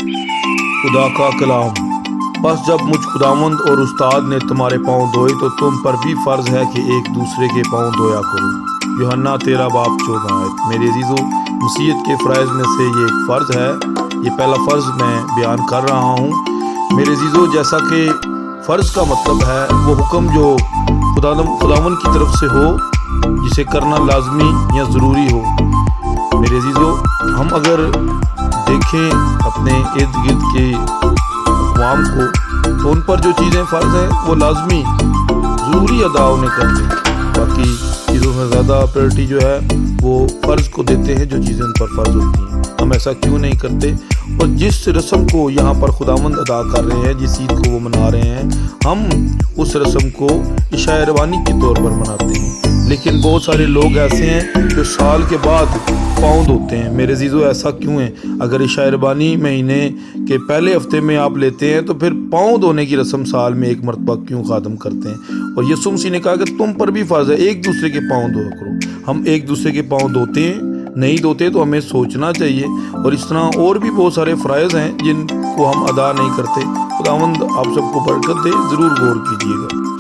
خدا کا کلام۔ بس جب مجھ خداوند اور استاد نے تمہارے پاؤں دھوئے تو تم پر بھی فرض ہے کہ ایک دوسرے کے پاؤں دھویا کرو۔ یوحنا 13:14۔ میرے عزیزو، مسیحیت کے فرائض میں سے یہ ایک فرض ہے۔ یہ پہلا فرض میں بیان کر رہا ہوں۔ میرے عزیزو، جیسا کہ فرض کا مطلب ہے وہ حکم جو خداوند کی طرف سے ہو، جسے کرنا لازمی یا ضروری ہو۔ میرے عزیزو، ہم اگر دیکھیں اپنے ارد گرد کے اقوام کو تو ان پر جو چیزیں فرض ہیں وہ لازمی ضروری ادا انہیں کرتے ہیں۔ باقی چیزوں سے زیادہ پریورٹی جو ہے وہ فرض کو دیتے ہیں جو چیزیں ان پر فرض ہوتی ہیں۔ ہم ایسا کیوں نہیں کرتے؟ اور جس رسم کو یہاں پر خداوند ادا کر رہے ہیں، جس عید کو وہ منا رہے ہیں، ہم اس رسم کو عشاء روانی کے طور پر مناتے ہیں۔ لیکن بہت سارے لوگ ایسے ہیں جو سال کے بعد پاؤں دھوتے ہیں۔ میرے عزیزو، ایسا کیوں ہے؟ اگر عشاء روانی مہینے کے پہلے ہفتے میں آپ لیتے ہیں تو پھر پاؤں دھونے کی رسم سال میں ایک مرتبہ کیوں ختم کرتے ہیں؟ اور یسوع مسیح نے کہا کہ تم پر بھی فرض ہے، ایک دوسرے کے پاؤں دھویا کرو۔ ہم ایک دوسرے کے پاؤں دھوتے ہیں؟ نہیں دھوتے تو ہمیں سوچنا چاہیے۔ اور اس طرح اور بھی بہت سارے فرائض ہیں جن کو ہم ادا نہیں کرتے۔ خداوند آپ سب کو برکت دے، ضرور غور کیجیے گا۔